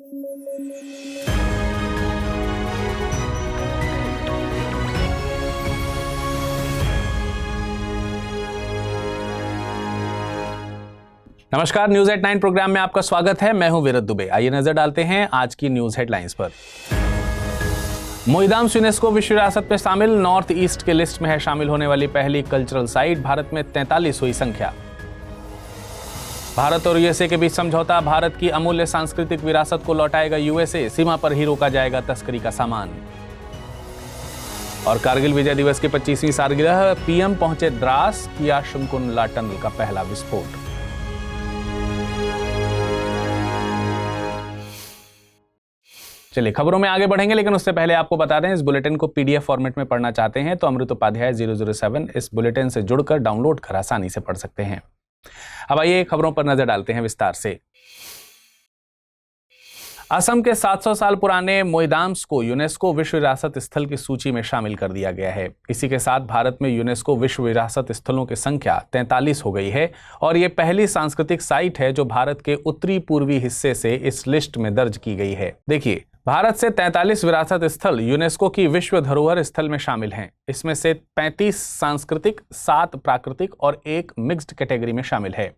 नमस्कार, news at 9 programme में आपका स्वागत है। मैं हूं विरत दुबे। आइए नजर डालते हैं आज की न्यूज हेडलाइंस पर। मोईदाम्स यूनेस्को विश्व विरासत में शामिल, नॉर्थ ईस्ट के लिस्ट में है शामिल होने वाली पहली कल्चरल साइट। भारत में 43 हुई संख्या। भारत और यूएसए के बीच समझौता, भारत की अमूल्य सांस्कृतिक विरासत को लौटाएगा यूएसए, सीमा पर ही रोका जाएगा तस्करी का सामान। और कारगिल विजय दिवस की 25वीं सालगिरह, पीएम पहुंचे द्रास, किया शंकुतला टनल का पहला विस्फोट। चलिए खबरों में आगे बढ़ेंगे, लेकिन उससे पहले आपको बता दें, इस बुलेटिन को पीडीएफ फॉर्मेट में पढ़ना चाहते हैं तो अमृत उपाध्याय 007 इस बुलेटिन से जुड़कर डाउनलोड कर आसानी से पढ़ सकते हैं। अब आइए खबरों पर नजर डालते हैं विस्तार से। असम के 700 साल पुराने मोईदाम्स को यूनेस्को विश्व विरासत स्थल की सूची में शामिल कर दिया गया है। इसी के साथ भारत में यूनेस्को विश्व विरासत स्थलों की संख्या 43 हो गई है और ये पहली सांस्कृतिक साइट है जो भारत के उत्तरी पूर्वी हिस्से से इस लिस्ट में दर्ज की गई है। देखिए, भारत से 43 विरासत स्थल यूनेस्को की विश्व धरोहर स्थल में शामिल हैं। इसमें से 35 सांस्कृतिक, 7 प्राकृतिक और 1 मिक्स्ड कैटेगरी में शामिल है।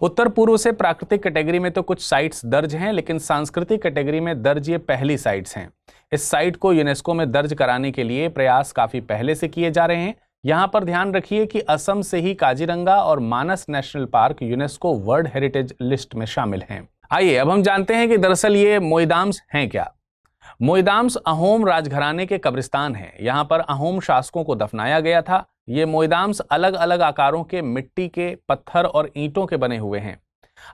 उत्तर पूर्व से प्राकृतिक कैटेगरी में तो कुछ साइट्स दर्ज हैं, लेकिन सांस्कृतिक कैटेगरी में दर्ज ये पहली साइट्स हैं। इस साइट को यूनेस्को में दर्ज कराने के लिए प्रयास काफी पहले से किए जा रहे हैं। यहाँ पर ध्यान रखिए कि असम से ही काजीरंगा और Manas national park UNESCO world heritage list में शामिल हैं। आइए अब हम जानते हैं कि दरअसल ये मोईदाम्स हैं क्या। मोईदाम्स अहोम राजघराने के कब्रिस्तान हैं। यहाँ पर अहोम शासकों को दफनाया गया था। ये मोईदाम्स अलग अलग आकारों के मिट्टी के, पत्थर और ईंटों के बने हुए हैं।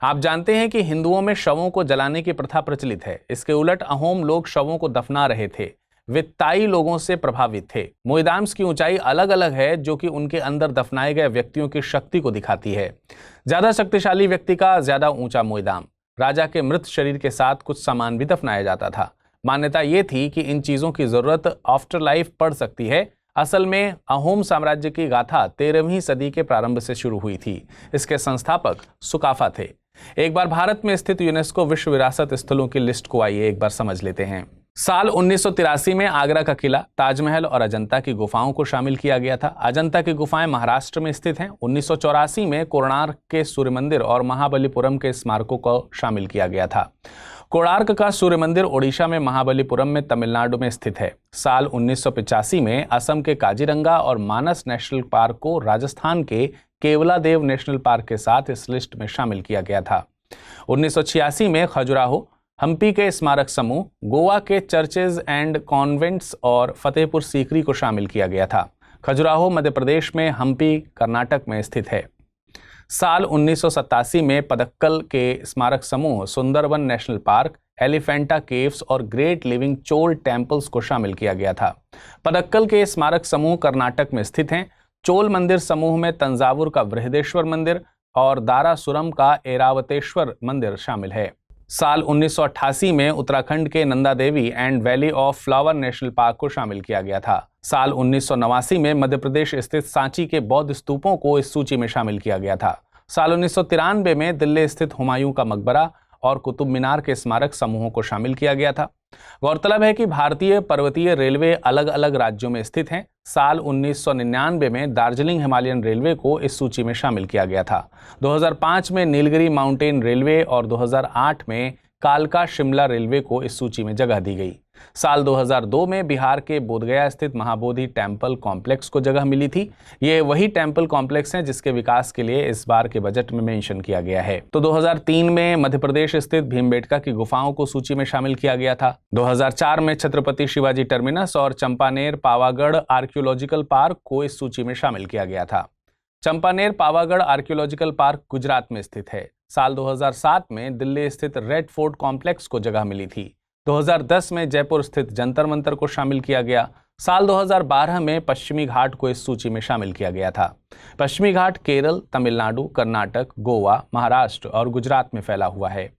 आप जानते हैं कि हिंदुओं में शवों को जलाने की प्रथा प्रचलित है। इसके उलट अहोम लोग शवों को दफना रहे थे। वे ताई लोगों से प्रभावित थे। मोईदाम्स की ऊंचाई अलग अलग है, जो कि उनके अंदर दफनाए गए व्यक्तियों की शक्ति को दिखाती है। ज्यादा शक्तिशाली व्यक्ति का ज्यादा ऊंचा मोईदाम। राजा के मृत शरीर के साथ कुछ सामान भी दफनाया जाता था। मान्यता ये थी कि इन चीजों की जरूरत आफ्टर लाइफ पड़ सकती है। असल में अहोम साम्राज्य की गाथा 13वीं सदी के प्रारंभ से शुरू हुई थी। इसके संस्थापक सुकाफा थे। एक बार भारत में स्थित यूनेस्को विश्व विरासत स्थलों की लिस्ट को आइए एक बार समझ लेते हैं। साल 1983 में आगरा का किला, ताजमहल और अजंता की गुफाओं को शामिल किया गया था। अजंता की गुफाएं महाराष्ट्र में स्थित हैं। 1984 में कोणार्क के सूर्य मंदिर और महाबलीपुरम के स्मारकों को शामिल किया गया था। कोणार्क का सूर्य मंदिर ओडिशा में, महाबलीपुरम में तमिलनाडु में स्थित है। साल 1985 में असम के काजीरंगा और मानस नेशनल पार्क को राजस्थान के केवलादेव नेशनल पार्क के साथ इस लिस्ट में शामिल किया गया था। 1986 में खजुराहो, हम्पी के स्मारक समूह, गोवा के चर्चेज एंड कॉन्वेंट्स और फतेहपुर सीकरी को शामिल किया गया था। खजुराहो मध्य प्रदेश में, हम्पी कर्नाटक में स्थित है। साल 1987 में पदक्कल के स्मारक समूह, Sundarban national park, Elephanta caves और ग्रेट लिविंग चोल टेम्पल्स को शामिल किया गया था। पदक्कल के स्मारक समूह कर्नाटक में स्थित हैं। चोल मंदिर समूह में तंजावुर का बृहदेश्वर मंदिर और दारासुरम का ऐरावतेश्वर मंदिर शामिल है। साल 1988 में उत्तराखंड के Nanda Devi and valley of flower national park को शामिल किया गया था। साल 1989 में मध्य प्रदेश स्थित सांची के बौद्ध स्तूपों को इस सूची में शामिल किया गया था। साल 1993 में दिल्ली स्थित हुमायूं का मकबरा और कुतुब मीनार के स्मारक समूहों को शामिल किया गया था। गौरतलब है कि भारतीय पर्वतीय रेलवे अलग अलग राज्यों में स्थित हैं। साल 1999 में दार्जिलिंग हिमालयन रेलवे को इस सूची में शामिल किया गया था। 2005 में नीलगिरी माउंटेन रेलवे और 2008 में कालका शिमला रेलवे को इस सूची में जगह दी गई। साल 2002 में बिहार के बोधगया स्थित महाबोधि टेम्पल कॉम्प्लेक्स को जगह मिली थी। ये वही टेम्पल कॉम्प्लेक्स है जिसके विकास के लिए इस बार के बजट में मेंशन किया गया है। तो 2003 में मध्य प्रदेश स्थित भीमबेटका की गुफाओं को सूची में शामिल किया गया था। 2004 में छत्रपति शिवाजी टर्मिनस और चंपानेर पावागढ़ आर्कियोलॉजिकल पार्क को इस सूची में शामिल किया गया था। चंपानेर पावागढ़ आर्कियोलॉजिकल पार्क गुजरात में स्थित है। साल 2007 में दिल्ली स्थित रेड फोर्ट कॉम्प्लेक्स को जगह मिली थी। 2010 में जयपुर स्थित जंतर मंतर को शामिल किया गया। साल 2012 में पश्चिमी घाट को इस सूची में शामिल किया गया था। पश्चिमी घाट केरल, तमिलनाडु, कर्नाटक, गोवा, महाराष्ट्र और गुजरात में फैला हुआ है।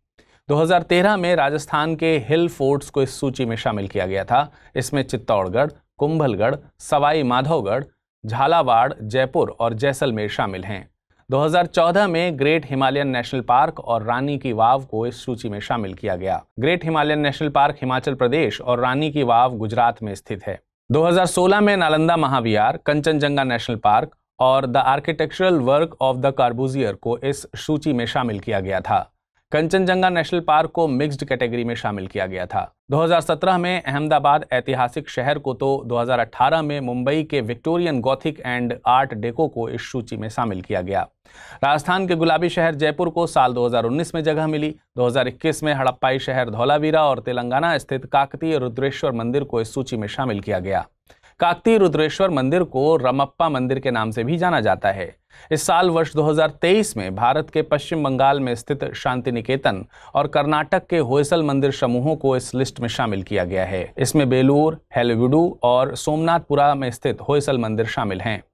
2013 में राजस्थान के हिल फोर्ट्स को इस सूची में शामिल किया गया था। इसमें चित्तौड़गढ़, कुंभलगढ़, सवाई माधोगढ़, झालावाड़, जयपुर और जैसलमेर शामिल हैं। 2014 में ग्रेट हिमालयन नेशनल पार्क और रानी की वाव को इस सूची में शामिल किया गया। Great Himalayan national park Himachal Pradesh और रानी की वाव गुजरात में स्थित है। 2016 में नालंदा महाविहार, कंचनजंगा नेशनल पार्क और the architectural work of the Corbusier को इस सूची में शामिल किया गया था। कंचनजंगा नेशनल पार्क को मिक्स्ड कैटेगरी में शामिल किया गया था। 2017 में अहमदाबाद ऐतिहासिक शहर को तो 2018 में मुंबई के Victorian Gothic and art deco को इस सूची में शामिल किया गया। राजस्थान के गुलाबी शहर जयपुर को साल 2019 में जगह मिली। 2021 में हड़प्पाई शहर धौलावीरा और तेलंगाना स्थित काकतीय रुद्रेश्वर मंदिर को इस सूची में शामिल किया गया। काकतीय रुद्रेश्वर मंदिर को रमप्पा मंदिर के नाम से भी जाना जाता है। इस साल वर्ष 2023 में भारत के पश्चिम बंगाल में स्थित शांति निकेतन और कर्नाटक के होयसल मंदिर समूहों को इस लिस्ट में शामिल किया गया है। इसमें बेलूर, हेलीविडू और सोमनाथपुरा में स्थित होयसल मंदिर शामिल हैं।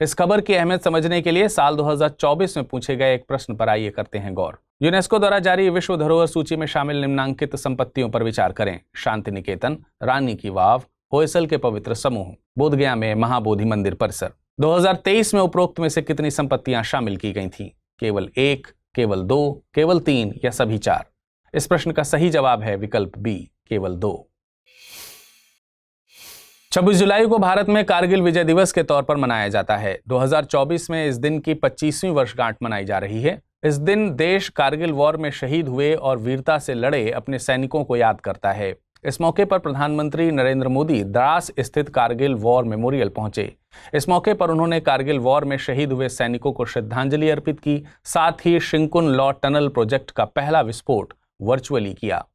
इस खबर की अहमियत समझने के लिए साल 2024 में पूछे गए एक प्रश्न पर आइए करते हैं गौर। यूनेस्को द्वारा जारी विश्व धरोहर सूची में शामिल निम्नांकित संपत्तियों पर विचार करें। शांति निकेतन, रानी की वाव, होयसल के पवित्र समूह, बोधगया में महाबोधि मंदिर परिसर। 2023 में उपरोक्त में से कितनी संपत्तियां शामिल की गई थीं? केवल 1, केवल 2, केवल 3 या सभी 4? इस प्रश्न का सही जवाब है विकल्प बी, केवल 2। 26 जुलाई को भारत में कारगिल विजय दिवस के तौर पर मनाया जाता है। 2024 में इस दिन की 25वीं वर्षगांठ मनाई जा रही है। इस दिन देश कारगिल वॉर में शहीद हुए और वीरता से लड़े अपने सैनिकों को याद करता है। इस मौके पर प्रधानमंत्री नरेंद्र मोदी द्रास स्थित कारगिल वॉर मेमोरियल पहुंचे। इस मौके पर उन्होंने कारगिल वॉर में शहीद हुए सैनिकों को श्रद्धांजलि अर्पित की। साथ ही शिंकुन लॉ टनल प्रोजेक्ट का पहला विस्फोट वर्चुअली किया।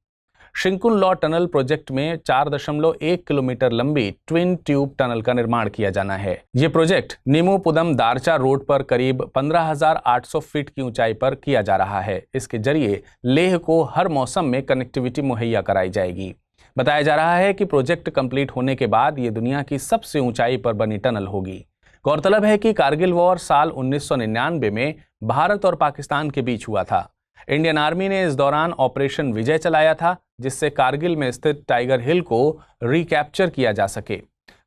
शिंकुन लॉ टनल प्रोजेक्ट में 4.1 किलोमीटर लंबी ट्विन ट्यूब टनल का निर्माण किया जाना है। ये प्रोजेक्ट नीमू-पुदम दारचा रोड पर करीब 15,800 फीट की ऊंचाई पर किया जा रहा है। इसके जरिए लेह को हर मौसम में कनेक्टिविटी मुहैया कराई जाएगी। बताया जा रहा है कि प्रोजेक्ट कंप्लीट होने के बाद ये दुनिया की सबसे ऊंचाई पर बनी टनल होगी। गौरतलब है कि कारगिल वॉर साल 1999 में भारत और पाकिस्तान के बीच हुआ था। इंडियन आर्मी ने इस दौरान ऑपरेशन विजय चलाया था, जिससे कारगिल में स्थित टाइगर हिल को रिकैप्चर किया जा सके।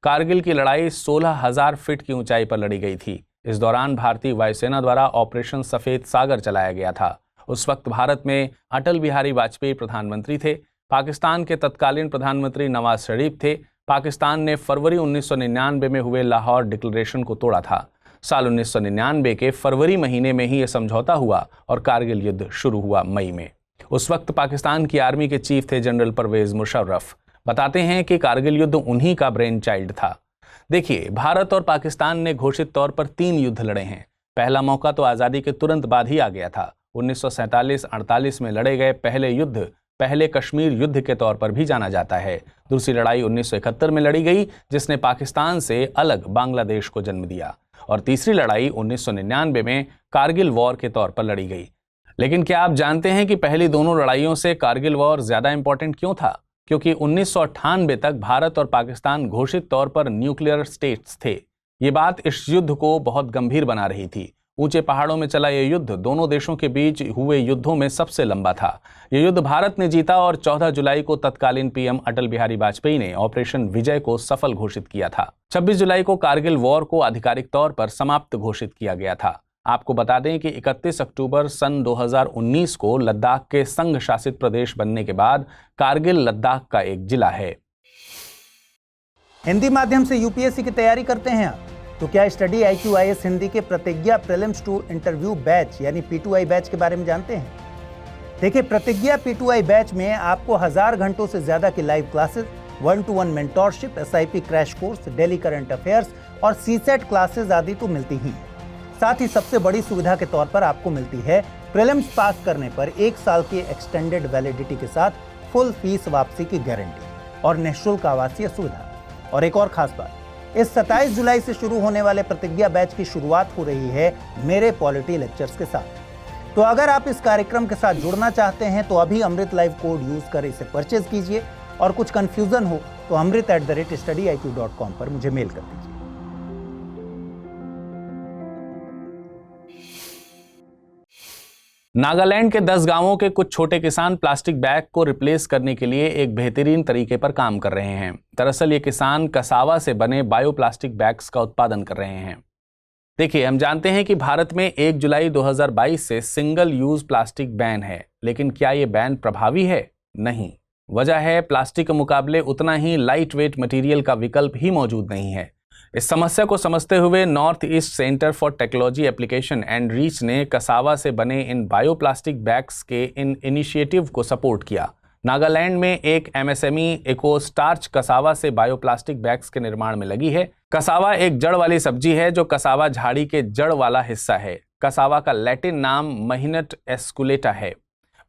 कारगिल की लड़ाई 16,000 फीट की ऊंचाई पर लड़ी गई थी। इस दौरान भारतीय वायुसेना द्वारा ऑपरेशन सफेद सागर चलाया गया था। उस वक्त भारत में अटल बिहारी वाजपेयी प्रधानमंत्री थे। पाकिस्तान के तत्कालीन प्रधानमंत्री नवाज शरीफ थे। पाकिस्तान ने फरवरी 1999 में हुए लाहौर डिक्लेरेशन को तोड़ा था। साल 1999 के फरवरी महीने में ही यह समझौता हुआ और कारगिल युद्ध शुरू हुआ मई में। उस वक्त पाकिस्तान की आर्मी के चीफ थे जनरल परवेज मुशर्रफ। बताते हैं कि कारगिल युद्ध उन्हीं का ब्रेन चाइल्ड था। देखिए, भारत और पाकिस्तान ने घोषित तौर पर 3 युद्ध लड़े हैं। पहला मौका तो आज़ादी के तुरंत बाद ही आ गया था। 1947-48 में लड़े गए पहले युद्ध पहले कश्मीर युद्ध के तौर पर भी जाना जाता है। दूसरी लड़ाई 1971 में लड़ी गई, जिसने पाकिस्तान से अलग बांग्लादेश को जन्म दिया। और तीसरी लड़ाई 1999 में कारगिल वॉर के तौर पर लड़ी गई। लेकिन क्या आप जानते हैं कि पहली दोनों लड़ाइयों से कारगिल वॉर ज्यादा इंपॉर्टेंट क्यों था? क्योंकि 1998 तक भारत और पाकिस्तान घोषित तौर पर न्यूक्लियर स्टेट्स थे। ये बात इस युद्ध को बहुत गंभीर बना रही थी। ऊंचे पहाड़ों में चला यह युद्ध दोनों देशों के बीच हुए युद्धों में सबसे लंबा था। यह युद्ध भारत ने जीता और 14 जुलाई को तत्कालीन पीएम अटल बिहारी वाजपेयी ने ऑपरेशन विजय को सफल घोषित किया था। 26 जुलाई को कारगिल वॉर को आधिकारिक तौर पर समाप्त घोषित किया गया था। आपको बता दें कि 31 अक्टूबर सन 2019 को लद्दाख के संघ शासित प्रदेश बनने के बाद कारगिल लद्दाख का एक जिला है। हिंदी माध्यम से यूपीएससी की तैयारी करते हैं आप, तो क्या स्टडी IQ IAS हिंदी के प्रतिज्ञा प्रीलिम्स टू इंटरव्यू बैच यानी P2I बैच के बारे में जानते हैं? देखिए, प्रतिज्ञा P2I बैच में आपको 1000 घंटों से ज्यादा की live classes, 1-to-1 mentorship, SIP crash course, daily current affairs और CSET क्लासेस आदि तो मिलती ही। साथ ही सबसे बड़ी सुविधा के तौर पर आपको मिलती है प्रीलिम्स पास करने पर 1 साल की एक्सटेंडेड वैलिडिटी के साथ फुल फीस वापसी की गारंटी और निःशुल्क आवासीय सुविधा। और एक और खास बात, इस 27 जुलाई से शुरू होने वाले प्रतिज्ञा बैच की शुरुआत हो रही है मेरे पॉलिटी लेक्चर्स के साथ। तो अगर आप इस कार्यक्रम के साथ जुड़ना चाहते हैं तो अभी अमृत लाइव कोड यूज कर इसे परचेज कीजिए, और कुछ कंफ्यूजन हो तो amrit@studiiq.com पर मुझे मेल कर दीजिए। नागालैंड के 10 गांवों के कुछ छोटे किसान प्लास्टिक बैग को रिप्लेस करने के लिए एक बेहतरीन तरीके पर काम कर रहे हैं। दरअसल ये किसान कसावा से बने बायोप्लास्टिक बैग्स का उत्पादन कर रहे हैं। देखिए, हम जानते हैं कि भारत में 1 जुलाई 2022 से सिंगल यूज प्लास्टिक बैन है, लेकिन क्या ये बैन प्रभावी है? नहीं। वजह है प्लास्टिक के मुकाबले उतना ही लाइट वेट मटेरियल का विकल्प ही मौजूद नहीं है। इस समस्या को समझते हुए north east centre for technology application and reach ने कसावा से बने इन बायोप्लास्टिक बैग्स के इन इनिशिएटिव को सपोर्ट किया। नागालैंड में एक एमएसएमई इको स्टार्च कसावा से बायोप्लास्टिक बैग्स के निर्माण में लगी है। कसावा एक जड़ वाली सब्जी है जो कसावा झाड़ी के जड़ वाला हिस्सा है। कसावा का लैटिन नाम महिनट एस्कुलेटा है।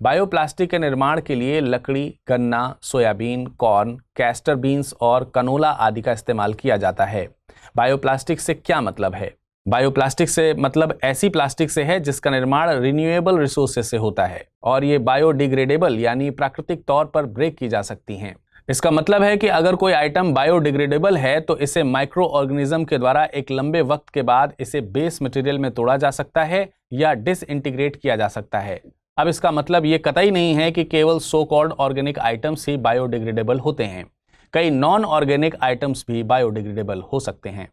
बायोप्लास्टिक के निर्माण के लिए लकड़ी, गन्ना, सोयाबीन, कॉर्न, कैस्टर बीन्स और कनोला आदि का इस्तेमाल किया जाता है। बायोप्लास्टिक से क्या मतलब है? बायोप्लास्टिक से मतलब ऐसी प्लास्टिक से है जिसका निर्माण रिन्यूएबल रिसोर्सेज से होता है और ये बायोडिग्रेडेबल यानी प्राकृतिक तौर पर ब्रेक की जा सकती हैं। इसका मतलब है कि अगर कोई आइटम बायोडिग्रेडेबल है तो इसे माइक्रो ऑर्गेनिज्म के द्वारा एक लंबे वक्त के बाद इसे बेस मटेरियल में तोड़ा जा सकता है या डिसइंटीग्रेट किया जा सकता है। अब इसका मतलब ये कतई नहीं है कि केवल सो कॉल्ड ऑर्गेनिक आइटम्स ही बायोडिग्रेडेबल होते हैं। कई नॉन ऑर्गेनिक आइटम्स भी बायोडिग्रेडेबल हो सकते हैं।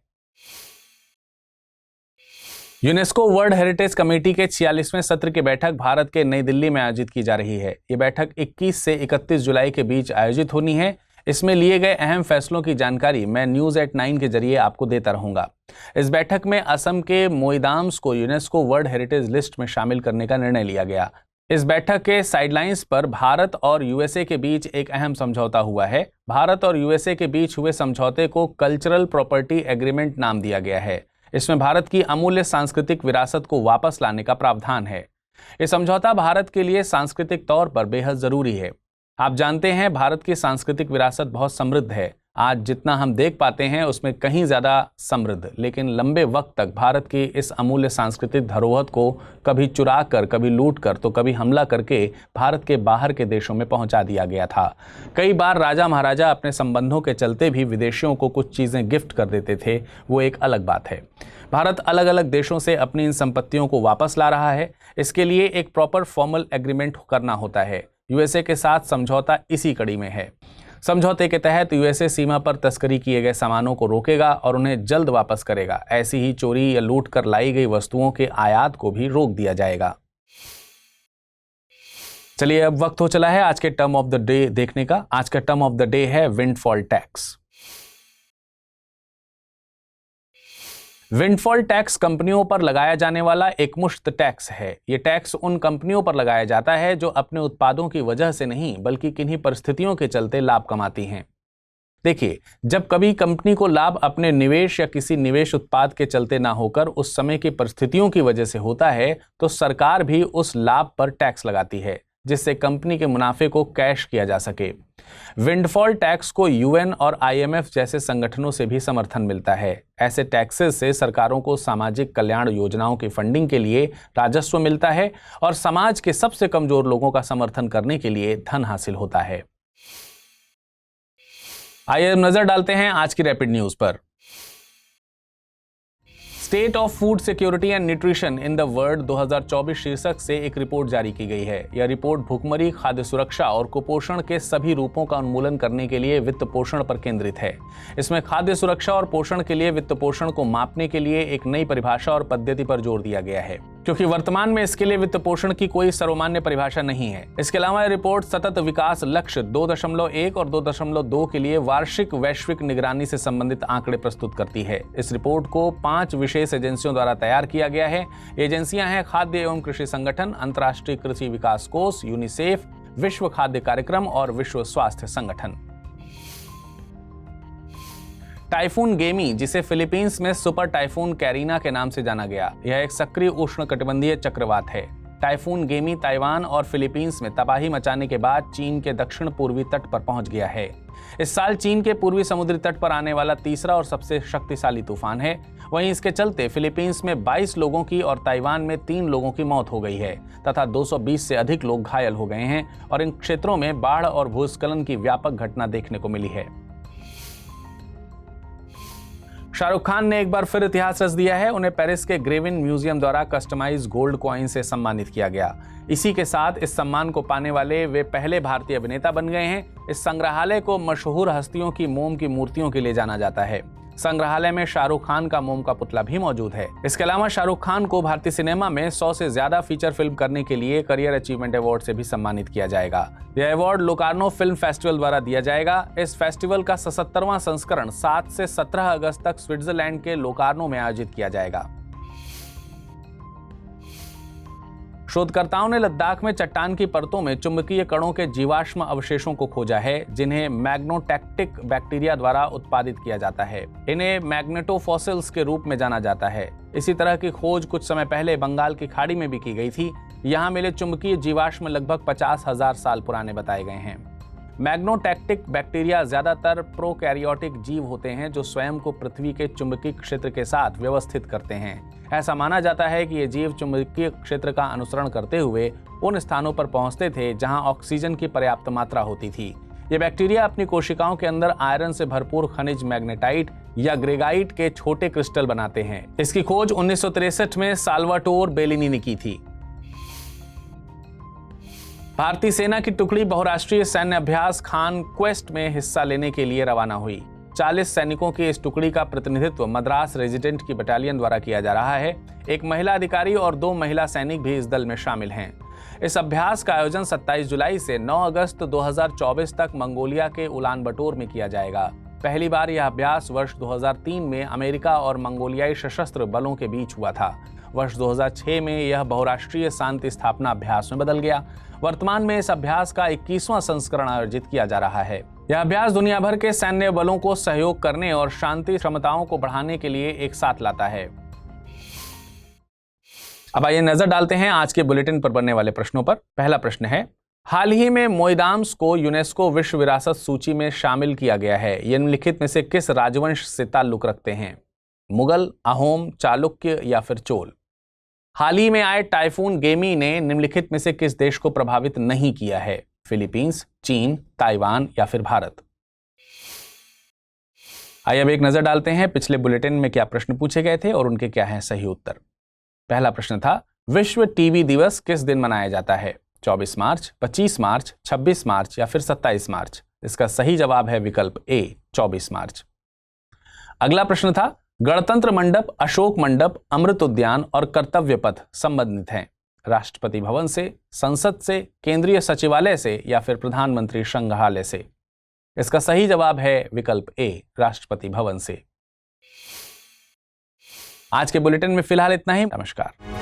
यूनेस्को वर्ल्ड हेरिटेज कमेटी के 46वें सत्र की बैठक भारत के नई दिल्ली में आयोजित की जा रही है। ये बैठक 21 से 31 जुलाई के बीच आयोजित होनी है। इसमें लिए गए अहम फैसलों की जानकारी मैं न्यूज एट 9 के जरिए आपको देता रहूंगा। इस बैठक में असम के मोईदाम्स को यूनेस्को वर्ल्ड हेरिटेज लिस्ट में शामिल करने का निर्णय लिया गया। इस बैठक के साइडलाइंस पर भारत और यूएसए के बीच एक अहम समझौता हुआ है। भारत और यूएसए के बीच हुए समझौते को कल्चरल प्रॉपर्टी एग्रीमेंट नाम दिया गया है। इसमें भारत की अमूल्य सांस्कृतिक विरासत को वापस लाने का प्रावधान है। यह समझौता भारत के लिए सांस्कृतिक तौर पर बेहद जरूरी है। आप जानते हैं भारत की सांस्कृतिक विरासत बहुत समृद्ध है। आज जितना हम देख पाते हैं उसमें कहीं ज्यादा समृद्ध, लेकिन लंबे वक्त तक भारत की इस अमूल्य सांस्कृतिक धरोहर को कभी चुरा कर, कभी लूट कर, तो कभी हमला करके भारत के बाहर के देशों में पहुंचा दिया गया था। कई बार राजा महाराजा अपने संबंधों के चलते भी विदेशियों को कुछ चीजें गिफ्ट कर देते थे, वो एक अलग बात है। भारत अलग अलग देशों से अपनी इन संपत्तियों को वापस ला रहा है। इसके लिए एक प्रॉपर फॉर्मल एग्रीमेंट करना होता है। यूएसए के साथ समझौता इसी कड़ी में है। समझौते के तहत यूएसए सीमा पर तस्करी किए गए सामानों को रोकेगा और उन्हें जल्द वापस करेगा। ऐसी ही चोरी या लूट कर लाई गई वस्तुओं के आयात को भी रोक दिया जाएगा। चलिए, अब वक्त हो चला है आज के टर्म ऑफ द डे देखने का। आज का टर्म ऑफ द डे है विंडफॉल टैक्स। विंडफॉल टैक्स कंपनियों पर लगाया जाने वाला एक मुश्त टैक्स है। यह टैक्स उन कंपनियों पर लगाया जाता है जो अपने उत्पादों की वजह से नहीं बल्कि किन्हीं परिस्थितियों के चलते लाभ कमाती हैं। देखिए, जब कभी कंपनी को लाभ अपने निवेश या किसी निवेश उत्पाद के चलते ना होकर उस समय की परिस्थितियों की वजह से होता है तो सरकार भी उस लाभ पर टैक्स लगाती है जिससे कंपनी के मुनाफे को कैश किया जा सके। विंडफॉल टैक्स को यूएन और आईएमएफ जैसे संगठनों से भी समर्थन मिलता है। ऐसे टैक्सेस से सरकारों को सामाजिक कल्याण योजनाओं की फंडिंग के लिए राजस्व मिलता है और समाज के सबसे कमजोर लोगों का समर्थन करने के लिए धन हासिल होता है। आइए नजर डालते हैं आज की रैपिड न्यूज पर। State of food security and nutrition in the world 2024 शीर्षक से एक रिपोर्ट जारी की गई है। यह रिपोर्ट भुखमरी, खाद्य सुरक्षा और कुपोषण के सभी रूपों का उन्मूलन करने के लिए वित्त पोषण पर केंद्रित है। इसमें खाद्य सुरक्षा और पोषण के लिए वित्त पोषण को मापने के लिए एक नई परिभाषा और पद्धति पर जोर दिया गया है, क्योंकि वर्तमान में इसके लिए वित्त पोषण की कोई सर्वमान्य परिभाषा नहीं है। इसके अलावा यह रिपोर्ट सतत विकास लक्ष्य 2.1 और 2.2 के लिए वार्षिक वैश्विक निगरानी से संबंधित आंकड़े प्रस्तुत करती है। इस रिपोर्ट को 5 विशेष एजेंसियों द्वारा तैयार किया गया है। एजेंसियां हैं खाद्य एवं कृषि संगठन, अंतर्राष्ट्रीय कृषि विकास कोष, यूनिसेफ, विश्व खाद्य कार्यक्रम और विश्व स्वास्थ्य संगठन। टाइफून गेमी, जिसे फिलीपींस में सुपर टाइफून कैरिना के नाम से जाना गया, यह एक सक्रिय उष्णकटिबंधीय चक्रवात है। टाइफून गेमी ताइवान और फिलीपींस में तबाही मचाने के बाद चीन के दक्षिण पूर्वी तट पर पहुंच गया है। इस साल चीन के पूर्वी समुद्री तट पर आने वाला तीसरा और सबसे शक्तिशाली तूफान है। वहीं इसके चलते फिलीपींस में 22 लोगों की और ताइवान में 3 लोगों की मौत हो गई है तथा 220 से अधिक लोग घायल हो गए हैं और इन क्षेत्रों में बाढ़ और भूस्खलन की व्यापक घटना देखने को मिली है। शाहरुख खान ने एक बार फिर इतिहास रच दिया है। उन्हें पेरिस के ग्रेविन म्यूजियम द्वारा कस्टमाइज गोल्ड कॉइन से सम्मानित किया गया। इसी के साथ इस सम्मान को पाने वाले वे पहले भारतीय अभिनेता बन गए हैं। इस संग्रहालय को मशहूर हस्तियों की मोम की मूर्तियों के लिए जाना जाता है। संग्रहालय में शाहरुख खान का मोम का पुतला भी मौजूद है। इसके अलावा शाहरुख खान को भारतीय सिनेमा में 100 से ज्यादा फीचर फिल्म करने के लिए करियर अचीवमेंट अवार्ड से भी सम्मानित किया जाएगा। यह अवार्ड लोकार्नो फिल्म फेस्टिवल द्वारा दिया जाएगा। इस फेस्टिवल का 77वां संस्करण 7 से 17 अगस्त तक स्विट्जरलैंड के लोकार्नो में आयोजित किया जाएगा। शोधकर्ताओं ने लद्दाख में चट्टान की परतों में चुंबकीय कणों के जीवाश्म अवशेषों को खोजा है, जिन्हें मैग्नेटोटैक्टिक बैक्टीरिया द्वारा उत्पादित किया जाता है। इन्हें मैग्नेटोफॉसिल्स के रूप में जाना जाता है। इसी तरह की खोज कुछ समय पहले बंगाल की खाड़ी में भी की गई थी। यहाँ मिले चुंबकीय जीवाश्म लगभग 50,000 साल पुराने बताए गए हैं। मैग्नेटोटैक्टिक बैक्टीरिया ज्यादातर प्रोकैरियोटिक जीव होते हैं जो स्वयं को पृथ्वी के चुंबकीय क्षेत्र के साथ व्यवस्थित करते हैं। ऐसा माना जाता है कि ये जीव चुंबकीय क्षेत्र का अनुसरण करते हुए उन स्थानों पर पहुंचते थे जहां ऑक्सीजन की पर्याप्त मात्रा होती थी। ये बैक्टीरिया अपनी कोशिकाओं के अंदर आयरन से भरपूर खनिज मैग्नेटाइट या ग्रेगाइट के छोटे क्रिस्टल बनाते हैं। इसकी खोज 1963 में साल्वाटोर बेलिनी ने की थी। भारतीय सेना की टुकड़ी बहुराष्ट्रीय सैन्य अभ्यास खान क्वेस्ट में हिस्सा लेने के लिए रवाना हुई। 40 सैनिकों की इस टुकड़ी का प्रतिनिधित्व मद्रास रेजिडेंट की बटालियन द्वारा किया जा रहा है। एक महिला अधिकारी और 2 महिला सैनिक भी इस दल में शामिल हैं। इस अभ्यास का आयोजन 27 जुलाई से 9 अगस्त 2024 तक मंगोलिया के उलान बटोर में किया जाएगा। पहली बार यह अभ्यास वर्ष 2003 में अमेरिका और मंगोलियाई सशस्त्र बलों के बीच हुआ था। वर्ष 2006 में यह बहुराष्ट्रीय शांति स्थापना अभ्यास में बदल गया। वर्तमान में इस अभ्यास का 21वां संस्करण आयोजित किया जा रहा है। यह अभ्यास दुनिया भर के सैन्य बलों को सहयोग करने और शांति क्षमताओं को बढ़ाने के लिए एक साथ लाता है। अब आइए नजर डालते हैं आज के बुलेटिन पर बनने वाले प्रश्नों पर। पहला प्रश्न है, हाल ही में मोइदाम्स को यूनेस्को विश्व विरासत सूची में शामिल किया गया है। ये निम्नलिखित में से किस राजवंश से ताल्लुक रखते हैं? मुगल, अहोम, चालुक्य या फिर चोल? हाल ही में आए टाइफून गेमी ने निम्नलिखित में से किस देश को प्रभावित नहीं किया है? फिलीपींस, चीन, ताइवान या फिर भारत? आइए अब एक नजर डालते हैं पिछले बुलेटिन में क्या प्रश्न पूछे गए थे और उनके क्या हैं सही उत्तर। पहला प्रश्न था, विश्व टीबी दिवस किस दिन मनाया जाता है? 24 मार्च, 25 मार्च, 26 मार्च या फिर 27 मार्च? इसका सही जवाब है विकल्प ए, 24 मार्च। अगला प्रश्न था, गणतंत्र मंडप, अशोक मंडप, अमृत उद्यान और कर्तव्य पथ संबंधित हैं? राष्ट्रपति भवन से, संसद से, केंद्रीय सचिवालय से या फिर प्रधानमंत्री संग्रहालय से? इसका सही जवाब है विकल्प ए, राष्ट्रपति भवन से। आज के बुलेटिन में फिलहाल इतना ही। नमस्कार।